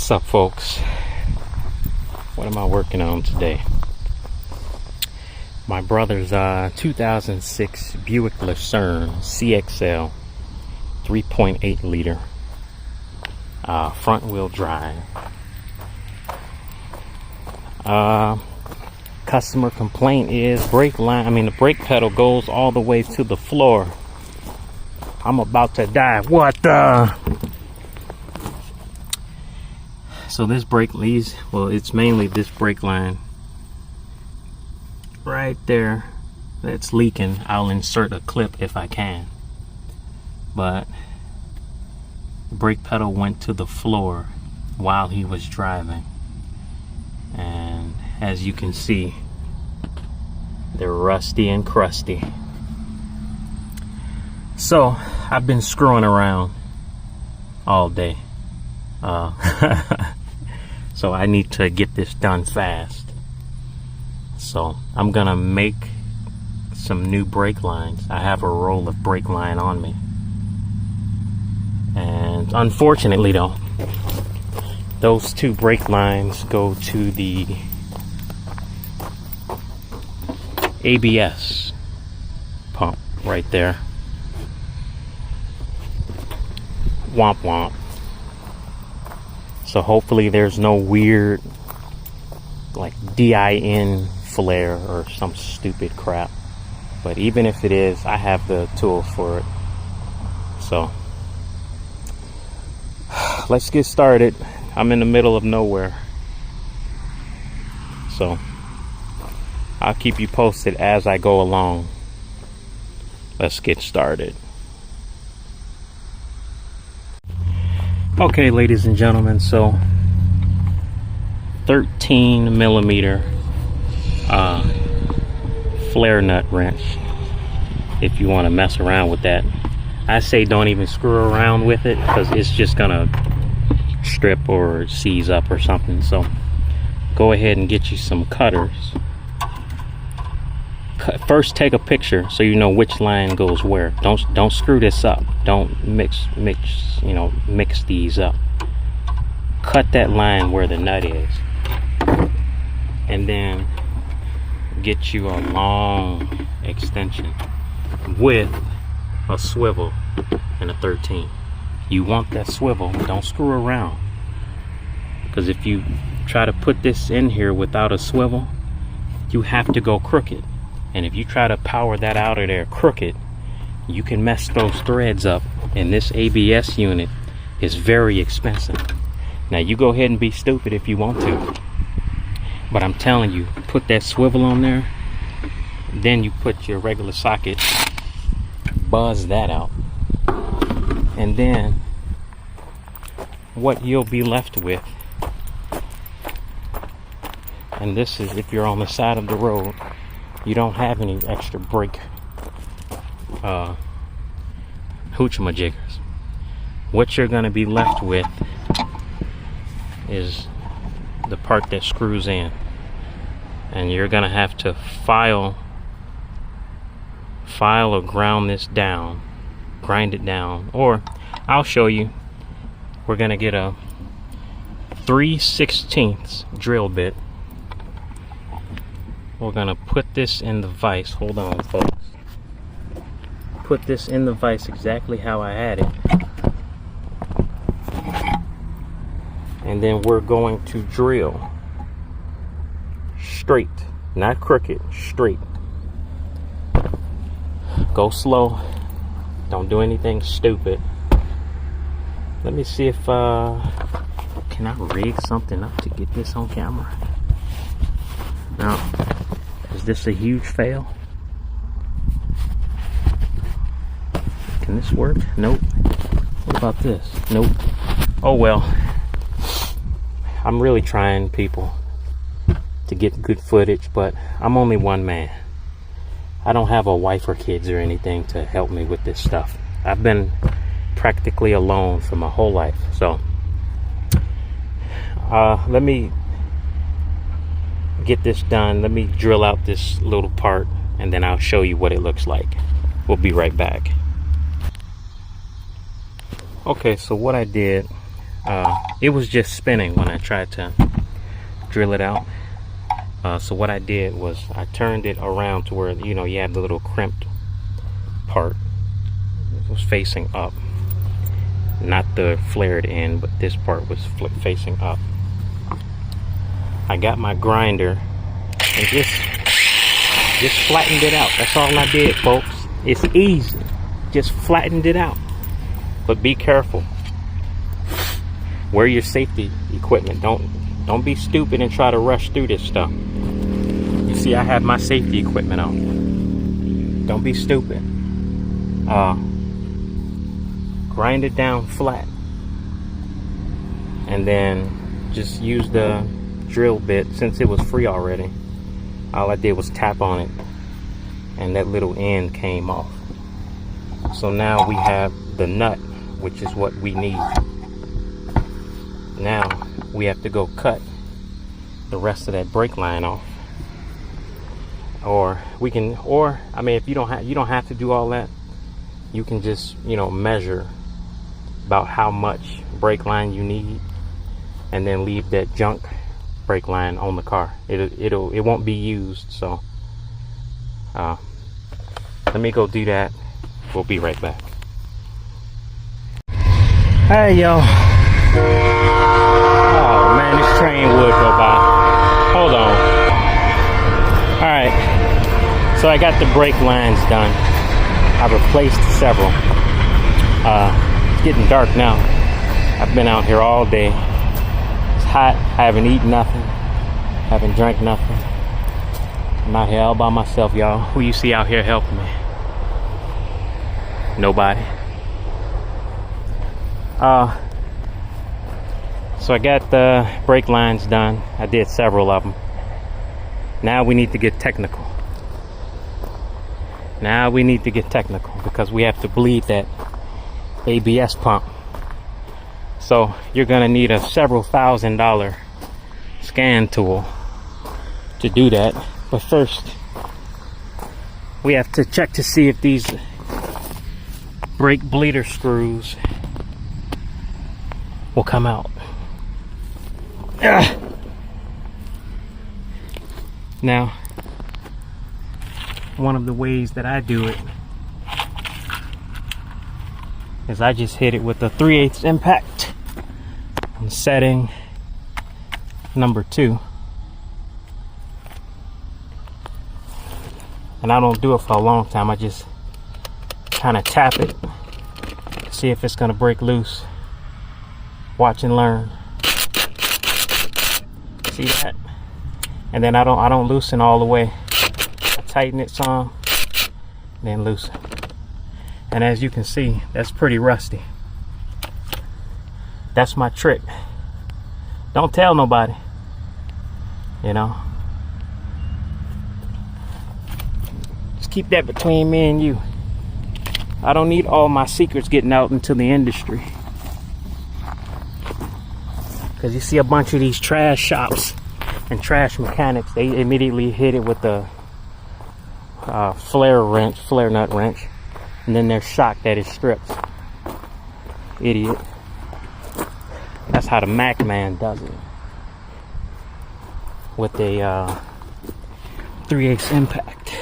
What's up, folks? What am I working on today? My brother's 2006 Buick Lucerne CXL 3.8 liter front wheel drive. Customer complaint is the brake pedal goes all the way to the floor. I'm about to die. What the? So this brake leads, well, it's mainly this brake line right there that's leaking. I'll insert a clip if I can. But the brake pedal went to the floor while he was driving. And as you can see, they're rusty and crusty. So I've been screwing around all day. So I need to get this done fast. So I'm gonna make some new brake lines. I have a roll of brake line on me. And unfortunately though, those two brake lines go to the ABS pump right there. Womp womp. So hopefully there's no weird like DIN flare or some stupid crap. But even if it is, I have the tools for it. So let's get started. I'm in the middle of nowhere. So I'll keep you posted as I go along. Let's get started. Okay, ladies and gentlemen, so 13 millimeter flare nut wrench, if you want to mess around with that. I say don't even screw around with it because it's just gonna strip or seize up or something. So go ahead and get you some cutters. First take a picture so you know which line goes where. Don't screw this up. Don't mix these up. Cut that line where the nut is, and then get you a long extension with a swivel and a 13. You want that swivel. Don't screw around, because if you try to put this in here without a swivel, you have to go crooked. And if you try to power that out of there crooked, you can mess those threads up. And this ABS unit is very expensive. Now you go ahead and be stupid if you want to. But I'm telling you, put that swivel on there. Then you put your regular socket, buzz that out. And then what you'll be left with, and this is if you're on the side of the road, you don't have any extra brake hoochamajiggers. What you're going to be left with is the part that screws in, and you're going to have to file or grind it down, or I'll show you. We're going to get a 3/16 drill bit. We're gonna put this in the vise. Hold on, folks. Put this in the vise exactly how I had it. And then we're going to drill straight, not crooked, straight. Go slow. Don't do anything stupid. Let me see if can I rig something up to get this on camera? Now, is this a huge fail? Can this work? Nope. What about this? Nope. Oh well. I'm really trying, people, to get good footage, but I'm only one man. I don't have a wife or kids or anything to help me with this stuff. I've been practically alone for my whole life. So let me get this done. Let me drill out this little part, and then I'll show you what it looks like. We'll be right back. Okay, so what I did, It was just spinning when I tried to drill it out. So what I did was I turned it around to where, you know, you have the little crimped part. It was facing up, not the flared end, but this part was facing up. I got my grinder and just flattened it out. That's all I did, folks. It's easy. Just flattened it out. But be careful. Wear your safety equipment. Don't be stupid and try to rush through this stuff. You see, I have my safety equipment on. Don't be stupid. Grind it down flat, and then just use the drill bit. Since it was free already, all I did was tap on it, and that little end came off. So now we have the nut, which is what we need. Now we have to go cut the rest of that brake line off, or we can, or I mean, if you don't have to do all that. You can just, you know, measure about how much brake line you need, and then leave that junk brake line on the car. It won't be used. So let me go do that. We'll be right back. Hey, yo. Oh man, this train would go by. Hold on. All right. So I got the brake lines done. I replaced several. It's getting dark now. I've been out here all day. It's hot. I haven't eaten nothing. Haven't drank nothing. I'm out here all by myself, y'all. Who you see out here helping me? Nobody. So I got the brake lines done. I did several of them. Now we need to get technical. Now we need to get technical because we have to bleed that ABS pump. So you're gonna need a several $1,000 scan tool to do that. But first, we have to check to see if these brake bleeder screws will come out. Now, one of the ways that I do it is I just hit it with a 3/8 impact on setting number 2. And I don't do it for a long time. I just kind of tap it to see if it's gonna break loose. Watch and learn. See that? And then I don't loosen all the way. I tighten it some, then loosen. And as you can see, that's pretty rusty. That's my trick. Don't tell nobody, you know. Just keep that between me and you. I don't need all my secrets getting out into the industry. Because you see a bunch of these trash shops and trash mechanics, they immediately hit it with the flare nut wrench, and then they're shocked that it strips. Idiot. That's how the Mac man does it, with a 3/8 impact.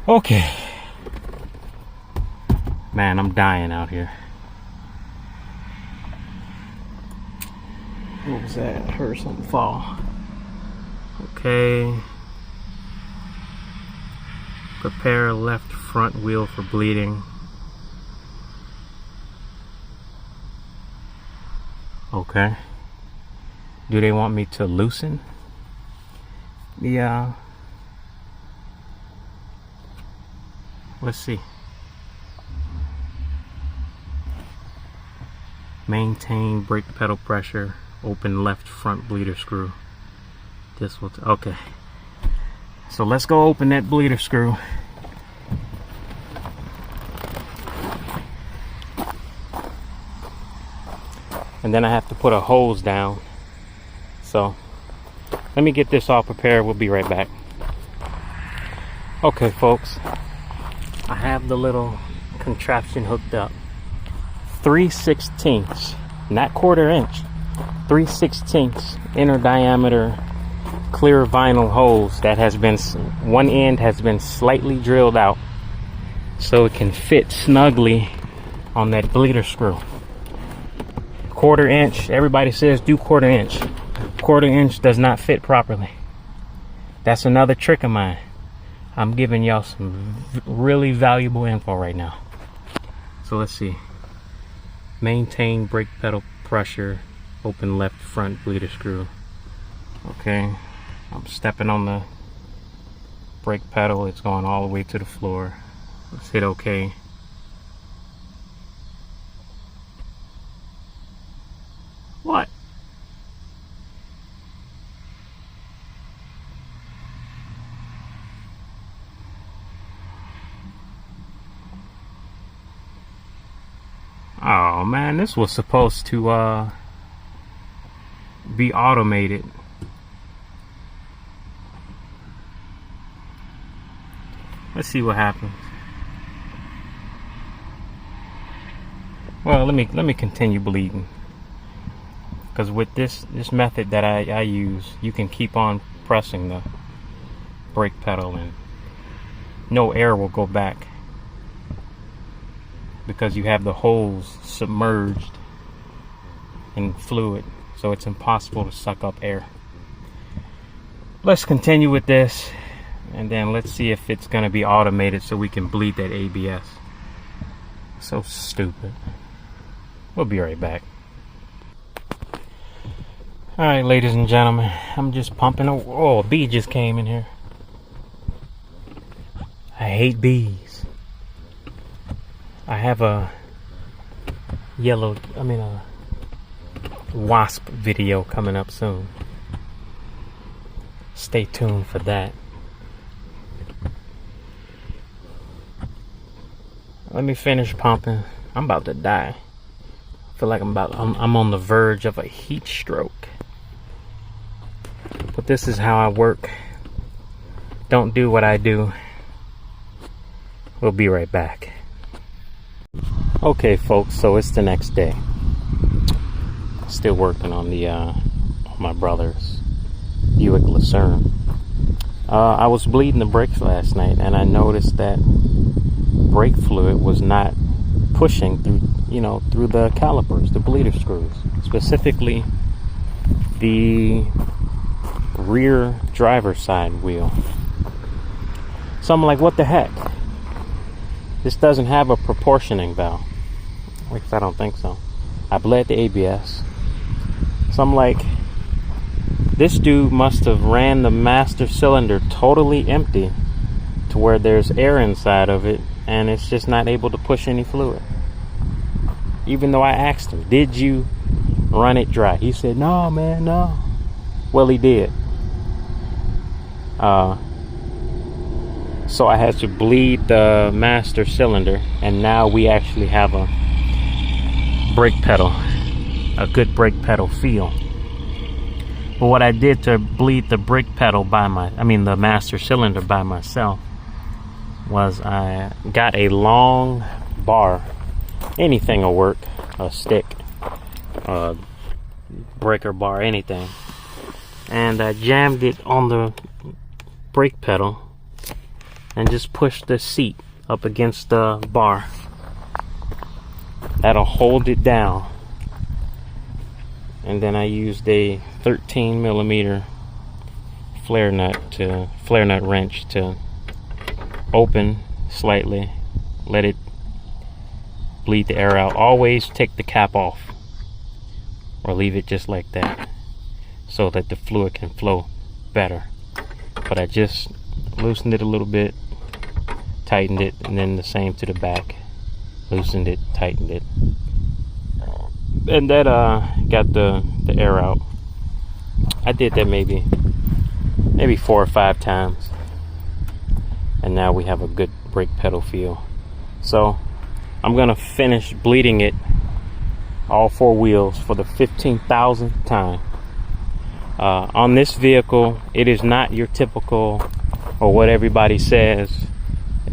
Okay, man, I'm dying out here. What was that? I heard something fall. Okay. Prepare left front wheel for bleeding. Okay. Do they want me to loosen the let's see. Maintain brake pedal pressure. Open left front bleeder screw. This will okay. So let's go open that bleeder screw. And then I have to put a hose down. So let me get this all prepared. We'll be right back. Okay, folks. I have the little contraption hooked up. 3/16, not 1/4 inch, 3/16 inner diameter clear vinyl hose that has been, one end has been slightly drilled out so it can fit snugly on that bleeder screw. 1/4 inch, everybody says do 1/4 inch. 1/4 inch does not fit properly. That's another trick of mine. I'm giving y'all some really valuable info right now. So let's see. Maintain brake pedal pressure, open left front bleeder screw. Okay, I'm stepping on the brake pedal. It's going all the way to the floor. Let's hit OK. What? Oh man, this was supposed to be automated. Let's see what happens. Well, let me continue bleeding, because with this method that I use, you can keep on pressing the brake pedal and no air will go back, because you have the hose submerged in fluid, so it's impossible to suck up air. Let's continue with this, and then let's see if it's going to be automated so we can bleed that ABS. So stupid. We'll be right back. Alright, ladies and gentlemen, I'm just pumping. Oh, a bee just came in here. I hate bees. I have a wasp video coming up soon. Stay tuned for that. Let me finish pumping. I'm about to die. I feel like I'm on the verge of a heat stroke. But this is how I work. Don't do what I do. We'll be right back. Okay folks, so it's the next day. Still working on the my brother's Buick Lucerne. I was bleeding the brakes last night, and I noticed that brake fluid was not pushing through, through the calipers, the bleeder screws, specifically the rear driver's side wheel. So I'm like, what the heck? This doesn't have a proportioning valve. At least I don't think so. I bled the ABS. So I'm like, this dude must have ran the master cylinder totally empty to where there's air inside of it, and it's just not able to push any fluid. Even though I asked him, did you run it dry? He said, no man, no. Well, he did. So I had to bleed the master cylinder, and now we actually have a brake pedal, a good brake pedal feel. But what I did to bleed the brake pedal the master cylinder by myself, was I got a long bar. Anything will work, a stick, a breaker bar, anything. And I jammed it on the brake pedal and just pushed the seat up against the bar. That'll hold it down. And then I used a 13mm flare nut wrench to open slightly, let it bleed the air out. Always take the cap off or leave it just like that so that the fluid can flow better. But I just loosened it a little bit, tightened it, and then the same to the back. Loosened it, tightened it, and that got the air out. I did that maybe 4 or 5 times, and now we have a good brake pedal feel. So I'm gonna finish bleeding it, all 4 wheels, for the 15,000th time. On this vehicle, it is not your typical, or what everybody says,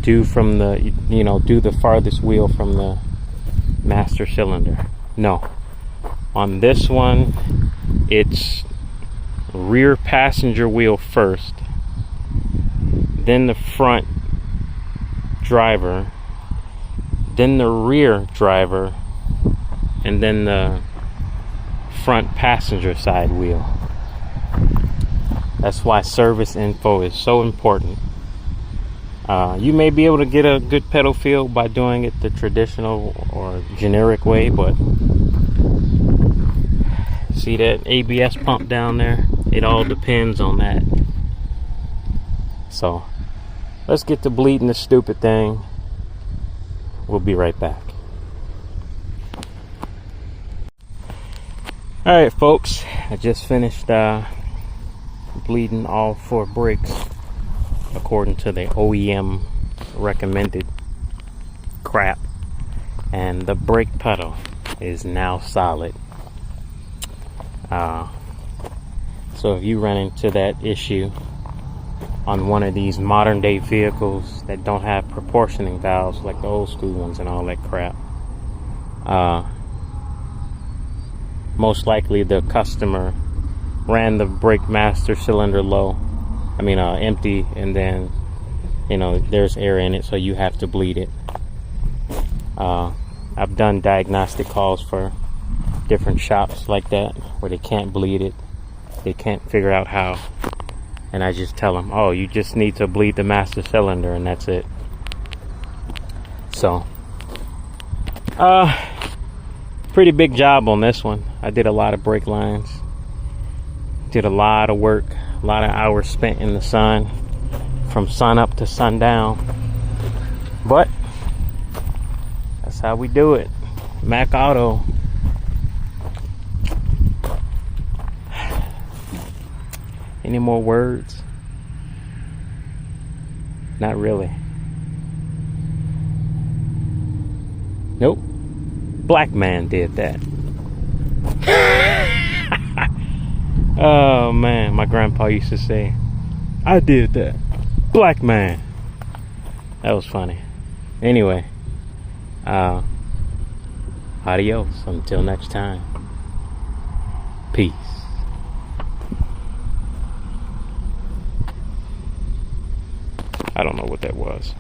do from the, do the farthest wheel from the master cylinder. No, on this one it's rear passenger wheel first, then the front driver, then the rear driver, and then the front passenger side wheel. That's why service info is so important. You may be able to get a good pedal feel by doing it the traditional or generic way, but see that ABS pump down there? It all depends on that. So let's get to bleeding this stupid thing. We'll be right back. Alright folks, I just finished bleeding all 4 brakes according to the OEM recommended crap, and the brake pedal is now solid. So if you run into that issue on one of these modern day vehicles that don't have proportioning valves like the old school ones and all that crap, most likely the customer ran the brake master cylinder low, empty, and then there's air in it, so you have to bleed it. I've done diagnostic calls for different shops like that where they can't bleed it, they can't figure out how, and I just tell them, oh, you just need to bleed the master cylinder and that's it. So pretty big job on this one. I did a lot of brake lines, did a lot of work, a lot of hours spent in the sun from sun up to sundown, but that's how we do it. Mac Auto. Any more words? Not really. Nope. Black man did that. Oh man, my grandpa used to say, I did that. Black man. That was funny. Anyway, adios until next time. Peace. I don't know what that was.